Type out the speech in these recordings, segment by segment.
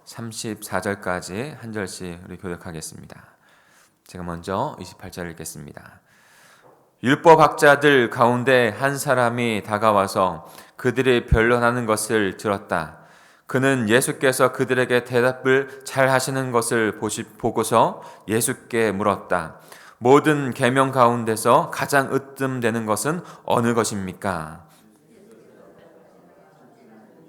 34절까지 한 절씩 우리 교독하겠습니다. 제가 먼저 28절 읽겠습니다. 율법학자들 가운데 한 사람이 다가와서 그들이 변론하는 것을 들었다. 그는 예수께서 그들에게 대답을 잘 하시는 것을 보고서 예수께 물었다. 모든 계명 가운데서 가장 으뜸되는 것은 어느 것입니까?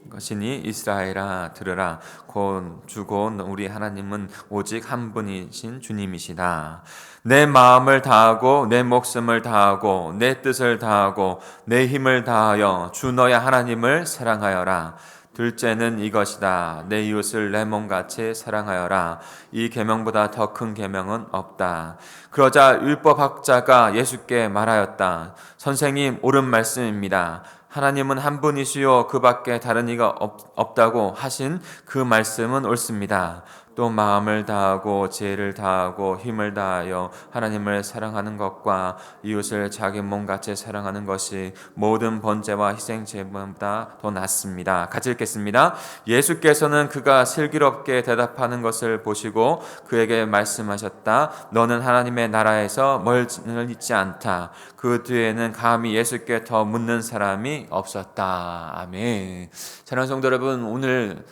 것이니 이스라엘아 들으라. 곧 주고 우리 하나님은 오직 한 분이신 주님이시다. 내 마음을 다하고 내 목숨을 다하고 내 뜻을 다하고 내 힘을 다하여 주 너의 하나님을 사랑하여라. 둘째는 이것이다. 내 이웃을 내 몸같이 사랑하여라. 이 계명보다 더 큰 계명은 없다. 그러자 율법학자가 예수께 말하였다. 선생님, 옳은 말씀입니다. 하나님은 한 분이시요 그 밖에 다른 이가 없다고 하신 그 말씀은 옳습니다. 또 마음을 다하고 지혜를 다하고 힘을 다하여 하나님을 사랑하는 것과 이웃을 자기 몸같이 사랑하는 것이 모든 번제와 희생제보다 더 낫습니다. 같이 읽겠습니다. 예수께서는 그가 슬기롭게 대답하는 것을 보시고 그에게 말씀하셨다. 너는 하나님의 나라에서 멀지 않다. 그 뒤에는 감히 예수께 더 묻는 사람이 없었다. 아멘. 사랑하는 성도 여러분, 오늘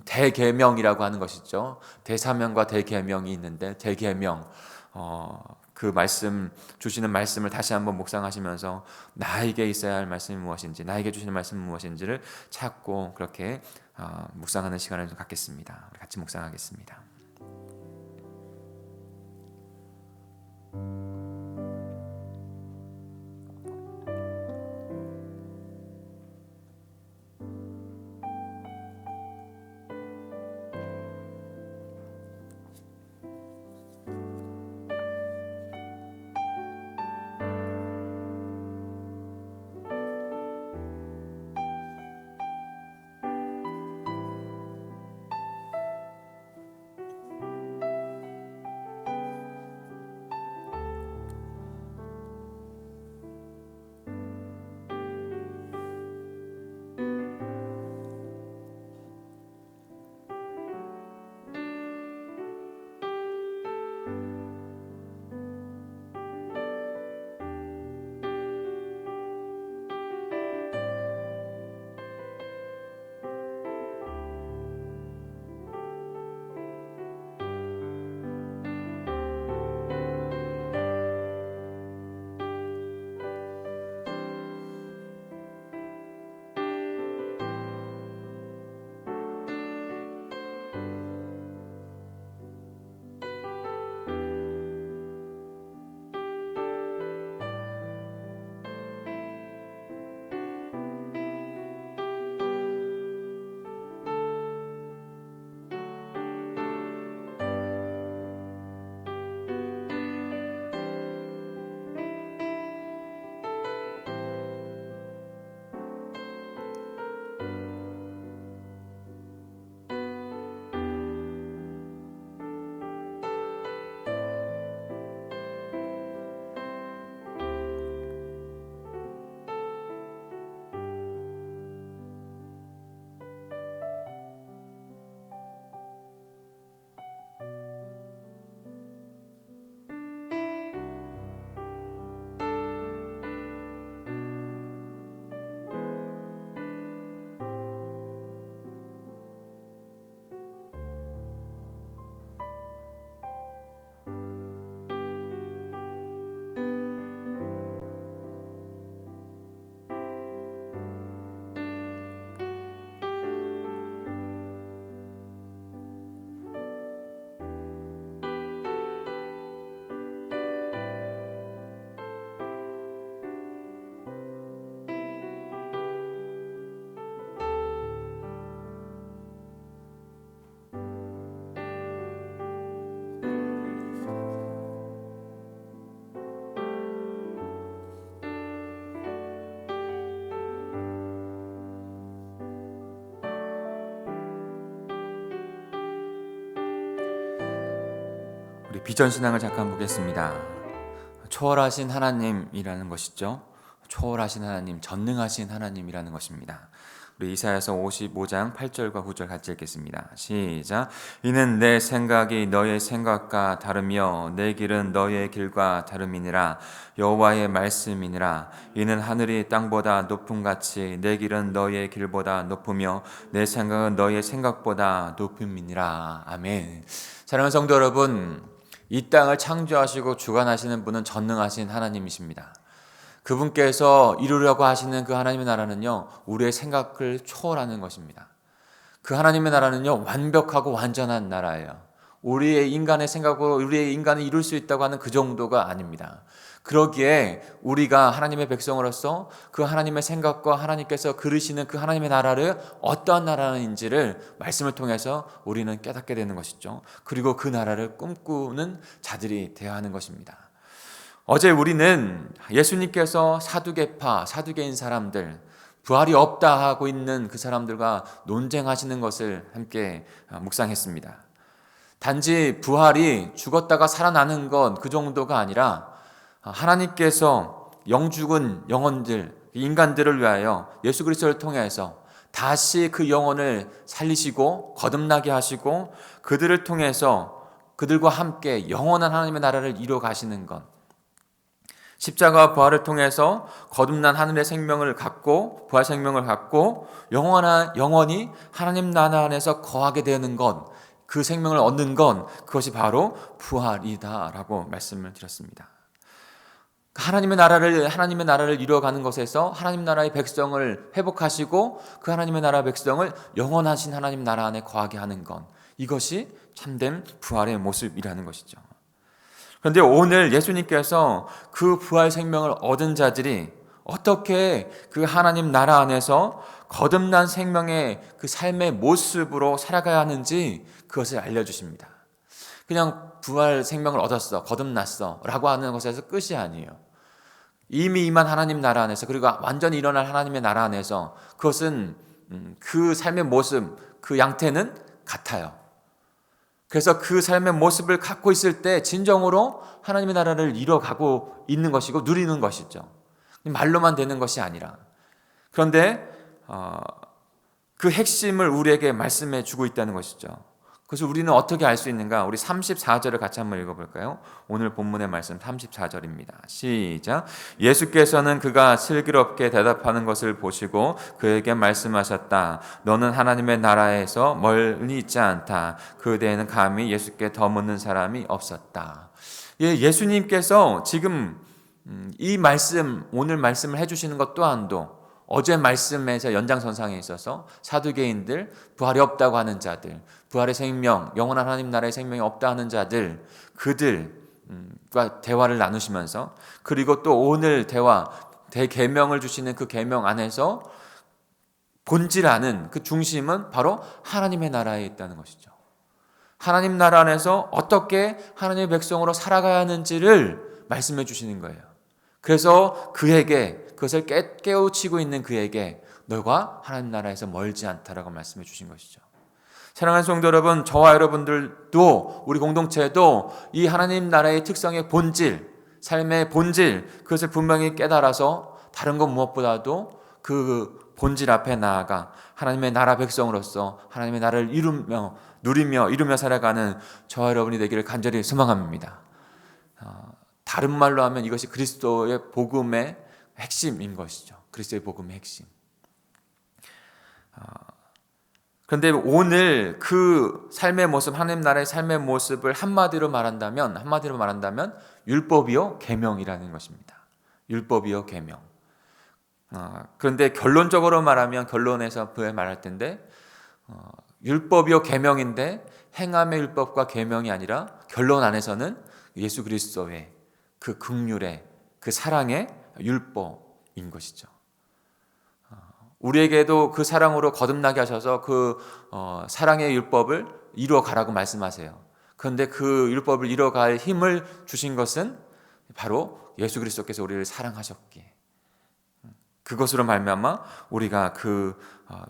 대계명이라고 하는 것이죠. 대사명과 대계명이 있는데 대계명, 그 말씀 주시는 말씀을 다시 한번 묵상하시면서 나에게 있어야 할 말씀이 무엇인지, 나에게 주시는 말씀은 무엇인지를 찾고 그렇게 묵상하는 시간을 좀 갖겠습니다. 우리 같이 묵상하겠습니다. 우리 비전신앙을 잠깐 보겠습니다. 초월하신 하나님이라는 것이죠. 초월하신 하나님, 전능하신 하나님이라는 것입니다. 우리 이사야서 55장 8절과 9절 같이 읽겠습니다. 시작. 이는 내 생각이 너의 생각과 다르며 내 길은 너의 길과 다름이니라. 여호와의 말씀이니라. 이는 하늘이 땅보다 높음같이 내 길은 너의 길보다 높으며 내 생각은 너의 생각보다 높음이니라. 아멘. 사랑하는 성도 여러분, 이 땅을 창조하시고 주관하시는 분은 전능하신 하나님이십니다. 그분께서 이루려고 하시는 그 하나님의 나라는요, 우리의 생각을 초월하는 것입니다. 그 하나님의 나라는요, 완벽하고 완전한 나라예요. 우리의 인간의 생각으로 우리의 인간이 이룰 수 있다고 하는 그 정도가 아닙니다. 그러기에 우리가 하나님의 백성으로서 그 하나님의 생각과 하나님께서 그리시는 그 하나님의 나라를 어떠한 나라인지를 말씀을 통해서 우리는 깨닫게 되는 것이죠. 그리고 그 나라를 꿈꾸는 자들이 되어야 하는 것입니다. 어제 우리는 예수님께서 사두개파, 사두개인 사람들, 부활이 없다 하고 있는 그 사람들과 논쟁하시는 것을 함께 묵상했습니다. 단지 부활이 죽었다가 살아나는 것 그 정도가 아니라 하나님께서 영죽은 영혼들, 인간들을 위하여 예수 그리스도를 통해서 다시 그 영혼을 살리시고 거듭나게 하시고 그들을 통해서 그들과 함께 영원한 하나님의 나라를 이루어 가시는 것, 십자가와 부활을 통해서 거듭난 하늘의 생명을 갖고 부활 생명을 갖고 영원히 하나님 나라 안에서 거하게 되는 것, 그 생명을 얻는 것, 그것이 바로 부활이다라고 말씀을 드렸습니다. 하나님의 나라를 이루어가는 것에서 하나님 나라의 백성을 회복하시고 그 하나님의 나라 백성을 영원하신 하나님 나라 안에 거하게 하는 것, 이것이 참된 부활의 모습이라는 것이죠. 그런데 오늘 예수님께서 그 부활 생명을 얻은 자들이 어떻게 그 하나님 나라 안에서 거듭난 생명의 그 삶의 모습으로 살아가야 하는지 그것을 알려주십니다. 그냥 부활 생명을 얻었어, 거듭났어 라고 하는 것에서 끝이 아니에요. 이미 임한 하나님 나라 안에서, 그리고 완전히 일어날 하나님의 나라 안에서 그것은 그 삶의 모습, 그 양태는 같아요. 그래서 그 삶의 모습을 갖고 있을 때 진정으로 하나님의 나라를 이뤄가고 있는 것이고 누리는 것이죠. 말로만 되는 것이 아니라. 그런데 그 핵심을 우리에게 말씀해 주고 있다는 것이죠. 그래서 우리는 어떻게 알 수 있는가? 우리 34절을 같이 한번 읽어볼까요? 오늘 본문의 말씀 34절입니다. 시작. 예수께서는 그가 슬기롭게 대답하는 것을 보시고 그에게 말씀하셨다. 너는 하나님의 나라에서 멀리 있지 않다. 그대에는 감히 예수께 더 묻는 사람이 없었다. 예수님께서 지금 이 말씀, 오늘 말씀을 해주시는 것 또한도 어제 말씀에서 연장선상에 있어서 사두개인들, 부활이 없다고 하는 자들, 부활의 생명, 영원한 하나님 나라의 생명이 없다 하는 자들, 그들과 대화를 나누시면서, 그리고 또 오늘 대계명을 주시는 그 계명 안에서 본질하는 그 중심은 바로 하나님의 나라에 있다는 것이죠. 하나님 나라 안에서 어떻게 하나님의 백성으로 살아가야 하는지를 말씀해 주시는 거예요. 그래서 그것을 깨우치고 있는 그에게 너가 하나님 나라에서 멀지 않다라고 말씀해 주신 것이죠. 사랑하는 성도 여러분, 저와 여러분들도, 우리 공동체도 이 하나님 나라의 특성의 본질, 삶의 본질, 그것을 분명히 깨달아서 다른 것 무엇보다도 그 본질 앞에 나아가 하나님의 나라 백성으로서 하나님의 나라를 누리며 살아가는 저와 여러분이 되기를 간절히 소망합니다. 다른 말로 하면 이것이 그리스도의 복음의 핵심인 것이죠. 그리스도의 복음의 핵심. 그런데 오늘 그 삶의 모습, 하나님 나라의 삶의 모습을 한마디로 말한다면 율법이요 계명이라는 것입니다. 율법이요 계명. 그런데 결론적으로 말하면, 결론에서 말할 텐데 율법이요 계명인데 행함의 율법과 계명이 아니라 결론 안에서는 예수 그리스도의 그 긍휼의 그 사랑의 율법인 것이죠. 우리에게도 그 사랑으로 거듭나게 하셔서 그 사랑의 율법을 이루어 가라고 말씀하세요. 그런데 그 율법을 이루어갈 힘을 주신 것은 바로 예수 그리스도께서 우리를 사랑하셨기에, 그것으로 말미암아 우리가 그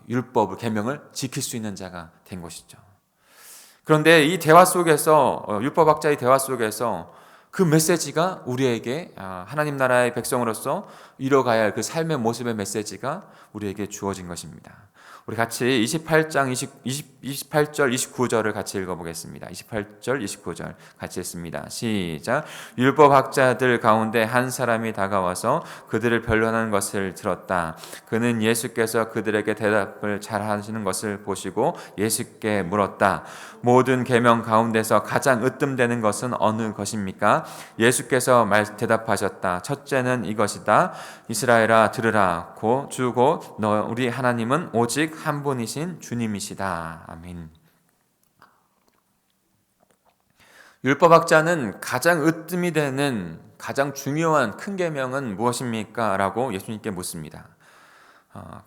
율법을, 계명을 지킬 수 있는 자가 된 것이죠. 그런데 이 대화 속에서, 율법학자의 대화 속에서 그 메시지가 우리에게 하나님 나라의 백성으로서 이뤄가야 할 그 삶의 모습의 메시지가 우리에게 주어진 것입니다. 우리 같이 28장 28절 29절을 같이 읽어보겠습니다. 28절 29절 같이 읽습니다. 시작. 율법학자들 가운데 한 사람이 다가와서 그들을 변론하는 것을 들었다. 그는 예수께서 그들에게 대답을 잘 하시는 것을 보시고 예수께 물었다. 모든 계명 가운데서 가장 으뜸되는 것은 어느 것입니까? 예수께서 대답하셨다. 첫째는 이것이다. 이스라엘아 들으라. 주 곧 우리 하나님은 오직 한 분이신 주님이시다. 아멘. 율법학자는 가장 으뜸이 되는 가장 중요한 큰 계명은 무엇입니까? 라고 예수님께 묻습니다.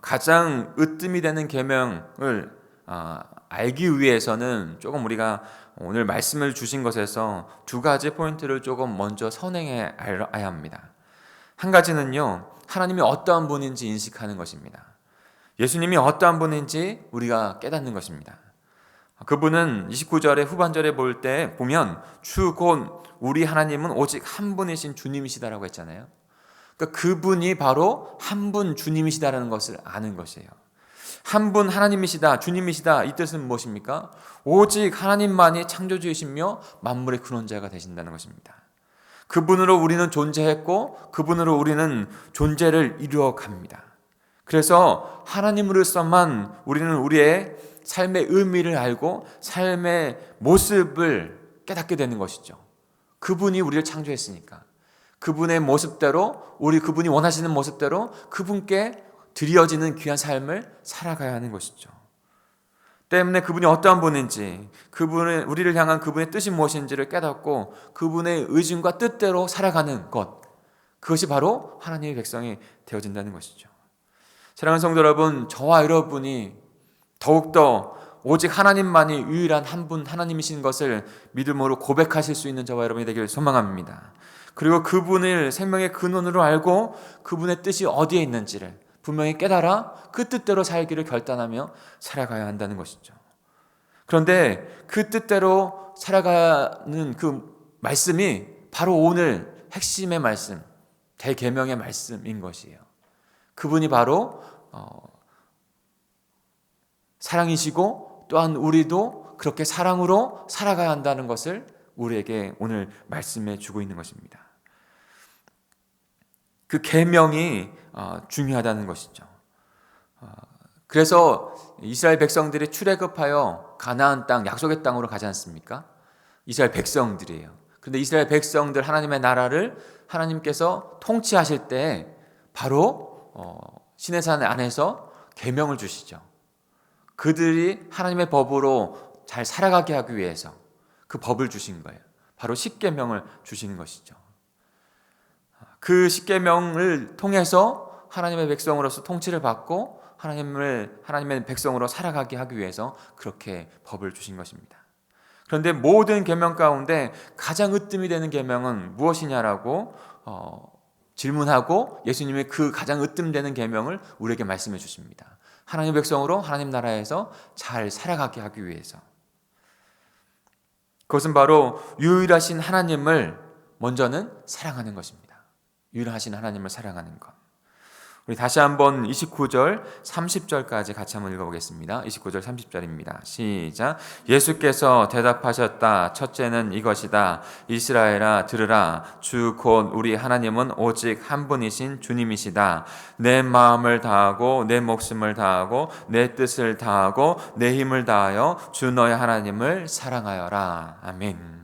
가장 으뜸이 되는 계명을 알기 위해서는 조금 우리가 오늘 말씀을 주신 것에서 두 가지 포인트를 조금 먼저 선행해 알아야 합니다. 한 가지는요, 하나님이 어떠한 분인지 인식하는 것입니다. 예수님이 어떠한 분인지 우리가 깨닫는 것입니다. 그분은 29절의 후반절에 보면 주 곧 우리 하나님은 오직 한 분이신 주님이시다라고 했잖아요. 그러니까 그분이 바로 한 분 주님이시다라는 것을 아는 것이에요. 한 분 하나님이시다, 주님이시다, 이 뜻은 무엇입니까? 오직 하나님만이 창조주이시며 만물의 근원자가 되신다는 것입니다. 그분으로 우리는 존재했고 그분으로 우리는 존재를 이루어갑니다. 그래서 하나님으로서만 우리는 우리의 삶의 의미를 알고 삶의 모습을 깨닫게 되는 것이죠. 그분이 우리를 창조했으니까 그분의 모습대로 그분이 원하시는 모습대로 그분께 드려지는 귀한 삶을 살아가야 하는 것이죠. 때문에 그분이 어떠한 분인지 우리를 향한 그분의 뜻이 무엇인지를 깨닫고 그분의 의중과 뜻대로 살아가는 것, 그것이 바로 하나님의 백성이 되어진다는 것이죠. 사랑하는 성도 여러분, 저와 여러분이 더욱더 오직 하나님만이 유일한 한 분 하나님이신 것을 믿음으로 고백하실 수 있는 저와 여러분이 되기를 소망합니다. 그리고 그분을 생명의 근원으로 알고 그분의 뜻이 어디에 있는지를 분명히 깨달아 그 뜻대로 살기를 결단하며 살아가야 한다는 것이죠. 그런데 그 뜻대로 살아가는 그 말씀이 바로 오늘 핵심의 말씀, 대계명의 말씀인 것이에요. 그분이 바로 사랑이시고 또한 우리도 그렇게 사랑으로 살아가야 한다는 것을 우리에게 오늘 말씀해 주고 있는 것입니다. 그 계명이 중요하다는 것이죠. 그래서 이스라엘 백성들이 출애굽하여 가나안 땅, 약속의 땅으로 가지 않습니까? 이스라엘 백성들이에요. 그런데 이스라엘 백성들 하나님의 나라를 하나님께서 통치하실 때 바로 시내산 안에서 계명을 주시죠. 그들이 하나님의 법으로 잘 살아가게 하기 위해서 그 법을 주신 거예요. 바로 십계명을 주시는 것이죠. 그 십계명을 통해서 하나님의 백성으로서 통치를 받고 하나님의 백성으로 살아가게 하기 위해서 그렇게 법을 주신 것입니다. 그런데 모든 계명 가운데 가장 으뜸이 되는 계명은 무엇이냐라고 질문하고 예수님이 그 가장 으뜸되는 계명을 우리에게 말씀해 주십니다. 하나님의 백성으로 하나님 나라에서 잘 살아가게 하기 위해서. 그것은 바로 유일하신 하나님을 먼저는 사랑하는 것입니다. 유일하신 하나님을 사랑하는 것. 우리 다시 한번 29절 30절까지 같이 한번 읽어보겠습니다. 29절 30절입니다. 시작. 예수께서 대답하셨다. 첫째는 이것이다. 이스라엘아 들으라. 주 곧 우리 하나님은 오직 한 분이신 주님이시다. 내 마음을 다하고 내 목숨을 다하고 내 뜻을 다하고 내 힘을 다하여 주 너의 하나님을 사랑하여라. 아멘.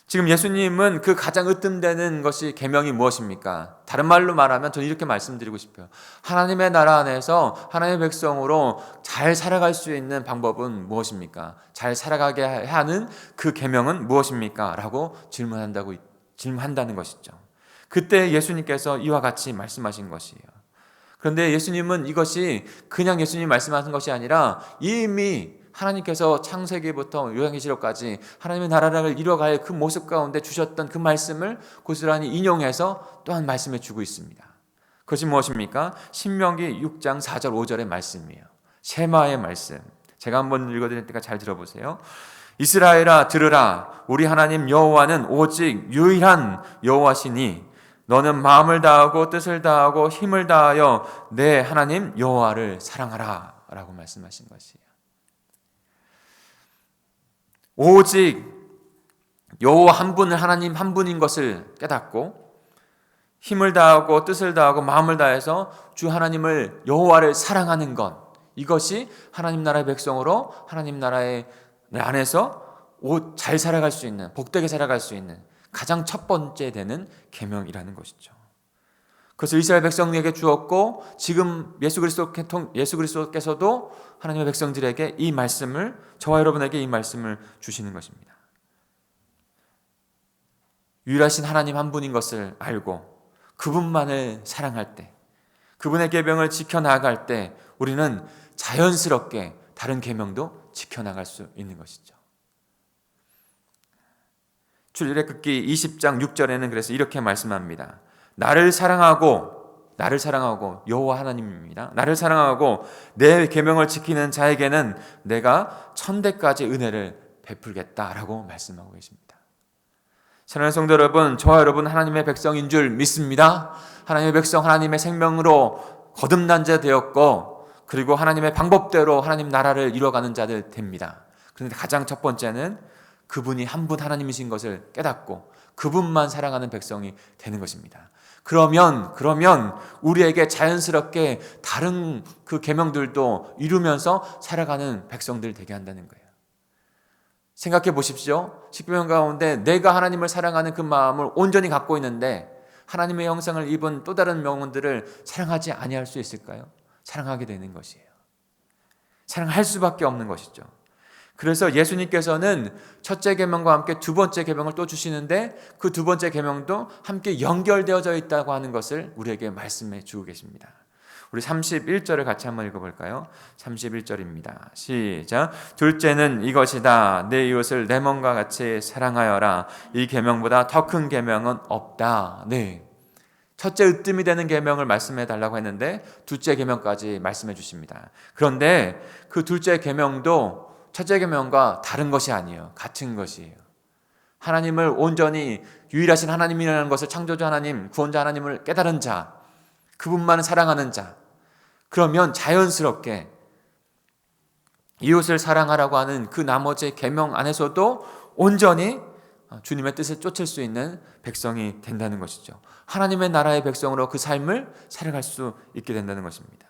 지금 예수님은 그 가장 으뜸되는 것이 계명이 무엇입니까? 다른 말로 말하면 저는 이렇게 말씀드리고 싶어요. 하나님의 나라 안에서 하나님의 백성으로 잘 살아갈 수 있는 방법은 무엇입니까? 잘 살아가게 하는 그 계명은 무엇입니까? 라고 질문한다는 것이죠. 그때 예수님께서 이와 같이 말씀하신 것이에요. 그런데 예수님은 이것이 그냥 예수님이 말씀하신 것이 아니라 이미 하나님께서 창세기부터 요한계시록까지 하나님의 나라를 이뤄갈 그 모습 가운데 주셨던 그 말씀을 고스란히 인용해서 또한 말씀해 주고 있습니다. 그것이 무엇입니까? 신명기 6장 4절 5절의 말씀이에요. 쉐마의 말씀. 제가 한번 읽어드릴 테니까 잘 들어보세요. 이스라엘아 들으라. 우리 하나님 여호와는 오직 유일한 여호와시니 너는 마음을 다하고 뜻을 다하고 힘을 다하여 내 하나님 여호와를 사랑하라. 라고 말씀하신 것이에요. 오직 여호와 한 분을 하나님 한 분인 것을 깨닫고 힘을 다하고 뜻을 다하고 마음을 다해서 주 하나님을 여호와를 사랑하는 것, 이것이 하나님 나라의 백성으로 하나님 나라의 안에서 잘 살아갈 수 있는, 복되게 살아갈 수 있는 가장 첫 번째 되는 계명이라는 것이죠. 그것을 이스라엘 백성에게 주었고 지금 예수 그리스도께서도 하나님의 백성들에게 이 말씀을, 저와 여러분에게 이 말씀을 주시는 것입니다. 유일하신 하나님 한 분인 것을 알고 그분만을 사랑할 때, 그분의 계명을 지켜나갈 때 우리는 자연스럽게 다른 계명도 지켜나갈 수 있는 것이죠. 출애굽기 20장 6절에는 그래서 이렇게 말씀합니다. 나를 사랑하고 여호와 하나님입니다. 나를 사랑하고 내 계명을 지키는 자에게는 내가 천대까지 은혜를 베풀겠다라고 말씀하고 계십니다. 사랑하는 성도 여러분, 저와 여러분 하나님의 백성인 줄 믿습니다. 하나님의 백성, 하나님의 생명으로 거듭난 자 되었고 그리고 하나님의 방법대로 하나님 나라를 이루어가는 자들 됩니다. 그런데 가장 첫 번째는 그분이 한 분 하나님이신 것을 깨닫고 그분만 사랑하는 백성이 되는 것입니다. 그러면 우리에게 자연스럽게 다른 그 계명들도 이루면서 살아가는 백성들 되게 한다는 거예요. 생각해 보십시오. 십계명 가운데 내가 하나님을 사랑하는 그 마음을 온전히 갖고 있는데 하나님의 형상을 입은 또 다른 명분들을 사랑하지 아니할 수 있을까요? 사랑하게 되는 것이에요. 사랑할 수밖에 없는 것이죠. 그래서 예수님께서는 첫째 계명과 함께 두 번째 계명을 또 주시는데 그 두 번째 계명도 함께 연결되어져 있다고 하는 것을 우리에게 말씀해 주고 계십니다. 우리 31절을 같이 한번 읽어볼까요? 31절입니다. 시작. 둘째는 이것이다. 내 이웃을 내 몸과 같이 사랑하여라. 이 계명보다 더 큰 계명은 없다. 네. 첫째 으뜸이 되는 계명을 말씀해 달라고 했는데 둘째 계명까지 말씀해 주십니다. 그런데 그 둘째 계명도 첫째 계명과 다른 것이 아니에요. 같은 것이에요. 하나님을 온전히 유일하신 하나님이라는 것을 창조주 하나님, 구원자 하나님을 깨달은 자, 그분만을 사랑하는 자, 그러면 자연스럽게 이웃을 사랑하라고 하는 그 나머지 계명 안에서도 온전히 주님의 뜻을 쫓을 수 있는 백성이 된다는 것이죠. 하나님의 나라의 백성으로 그 삶을 살아갈 수 있게 된다는 것입니다.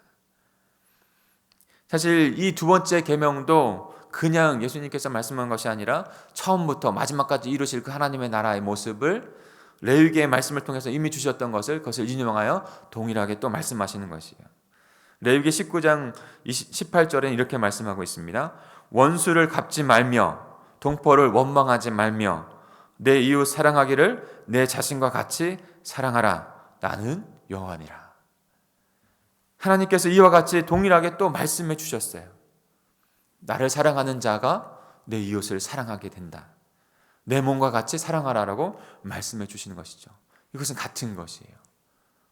사실 이 두 번째 계명도 그냥 예수님께서 말씀한 것이 아니라 처음부터 마지막까지 이루실 그 하나님의 나라의 모습을 레위기의 말씀을 통해서 이미 주셨던 것을 그것을 인용하여 동일하게 또 말씀하시는 것이에요. 레위기 19장 18절에 이렇게 말씀하고 있습니다. 원수를 갚지 말며 동포를 원망하지 말며 내 이웃 사랑하기를 내 자신과 같이 사랑하라. 나는 여호와니라. 하나님께서 이와 같이 동일하게 또 말씀해 주셨어요. 나를 사랑하는 자가 내 이웃을 사랑하게 된다. 내 몸과 같이 사랑하라라고 말씀해 주시는 것이죠. 이것은 같은 것이에요.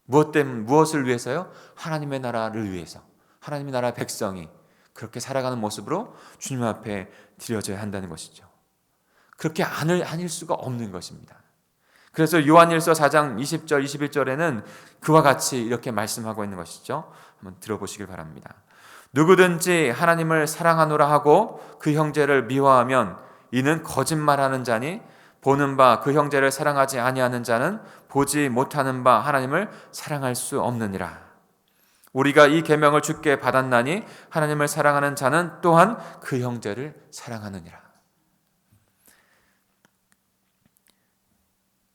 무엇을 위해서요? 하나님의 나라를 위해서. 하나님의 나라 백성이 그렇게 살아가는 모습으로 주님 앞에 드려져야 한다는 것이죠. 그렇게 아닐 수가 없는 것입니다. 그래서 요한일서 4장 20절 21절에는 그와 같이 이렇게 말씀하고 있는 것이죠. 한번 들어보시길 바랍니다. 누구든지 하나님을 사랑하노라 하고 그 형제를 미워하면 이는 거짓말하는 자니 보는 바 그 형제를 사랑하지 아니하는 자는 보지 못하는 바 하나님을 사랑할 수 없느니라. 우리가 이 계명을 주께 받았나니 하나님을 사랑하는 자는 또한 그 형제를 사랑하느니라.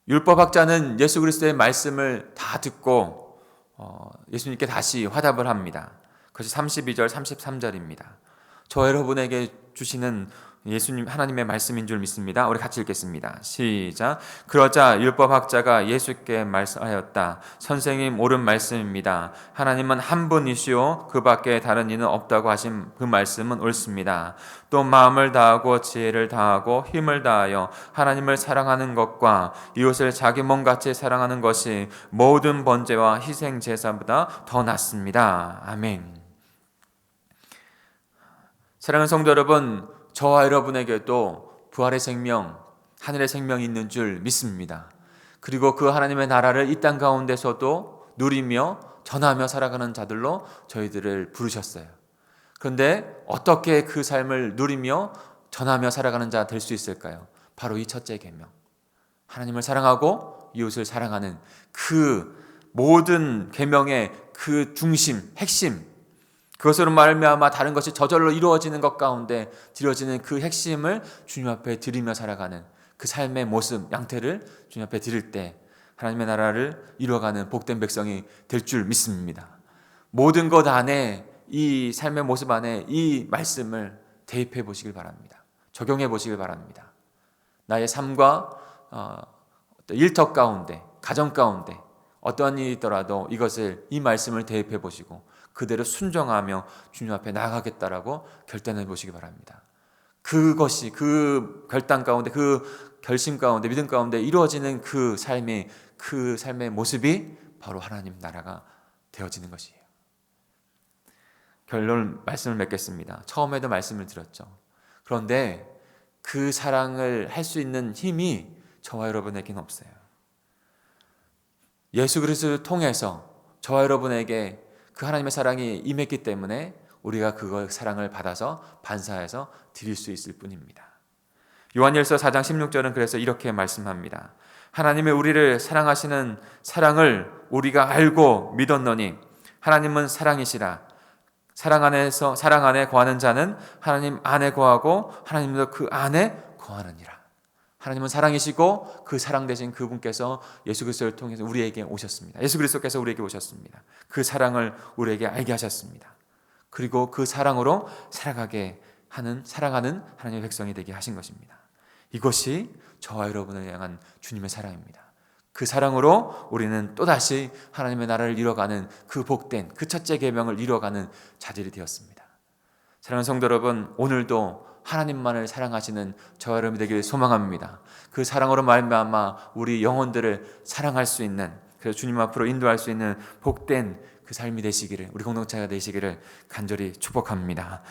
율법학자는 예수 그리스도의 말씀을 다 듣고 예수님께 다시 화답을 합니다. 그것이 32절 33절입니다. 저 여러분에게 주시는 예수님 하나님의 말씀인 줄 믿습니다. 우리 같이 읽겠습니다. 시작. 그러자 율법학자가 예수께 말하였다. 선생님, 옳은 말씀입니다. 하나님은 한 분이시오 그 밖에 다른 이는 없다고 하신 그 말씀은 옳습니다. 또 마음을 다하고 지혜를 다하고 힘을 다하여 하나님을 사랑하는 것과 이웃을 자기 몸같이 사랑하는 것이 모든 번제와 희생 제사보다 더 낫습니다. 아멘. 사랑하는 성도 여러분, 저와 여러분에게도 부활의 생명, 하늘의 생명이 있는 줄 믿습니다. 그리고 그 하나님의 나라를 이 땅 가운데서도 누리며 전하며 살아가는 자들로 저희들을 부르셨어요. 그런데 어떻게 그 삶을 누리며 전하며 살아가는 자 될 수 있을까요? 바로 이 첫째 계명. 하나님을 사랑하고 이웃을 사랑하는 그 모든 계명의 그 중심, 핵심, 그것으로 말미암아 다른 것이 저절로 이루어지는 것 가운데 드려지는 그 핵심을 주님 앞에 드리며 살아가는 그 삶의 모습, 양태를 주님 앞에 드릴 때 하나님의 나라를 이루어가는 복된 백성이 될 줄 믿습니다. 모든 것 안에, 이 삶의 모습 안에 이 말씀을 대입해 보시길 바랍니다. 적용해 보시길 바랍니다. 나의 삶과 일터 가운데, 가정 가운데 어떠한 일이 있더라도 이 말씀을 대입해 보시고 그대로 순종하며 주님 앞에 나아가겠다라고 결단해 보시기 바랍니다. 그것이 그 결단 가운데, 그 결심 가운데, 믿음 가운데 이루어지는 그 삶의 모습이 바로 하나님 나라가 되어지는 것이에요. 결론 말씀을 맺겠습니다. 처음에도 말씀을 드렸죠. 그런데 그 사랑을 할 수 있는 힘이 저와 여러분에게는 없어요. 예수 그리스도를 통해서 저와 여러분에게 그 하나님의 사랑이 임했기 때문에 우리가 그 사랑을 받아서 반사해서 드릴 수 있을 뿐입니다. 요한일서 4장 16절은 그래서 이렇게 말씀합니다. 하나님의 우리를 사랑하시는 사랑을 우리가 알고 믿었노니 하나님은 사랑이시라. 사랑 안에 거하는 자는 하나님 안에 거하고 하나님도 그 안에 거하느니라. 하나님은 사랑이시고 그 사랑 되신 그분께서 예수 그리스도를 통해서 우리에게 오셨습니다. 예수 그리스도께서 우리에게 오셨습니다. 그 사랑을 우리에게 알게 하셨습니다. 그리고 그 사랑으로 사랑하는 하나님의 백성이 되게 하신 것입니다. 이것이 저와 여러분을 향한 주님의 사랑입니다. 그 사랑으로 우리는 또다시 하나님의 나라를 이뤄가는 그 복된 그 첫째 계명을 이뤄가는 자들이 되었습니다. 사랑하는 성도 여러분, 오늘도 하나님만을 사랑하시는 저와 여러분이 되기를 소망합니다. 그 사랑으로 말미암아 우리 영혼들을 사랑할 수 있는, 그래서 주님 앞으로 인도할 수 있는 복된 그 삶이 되시기를, 우리 공동체가 되시기를 간절히 축복합니다.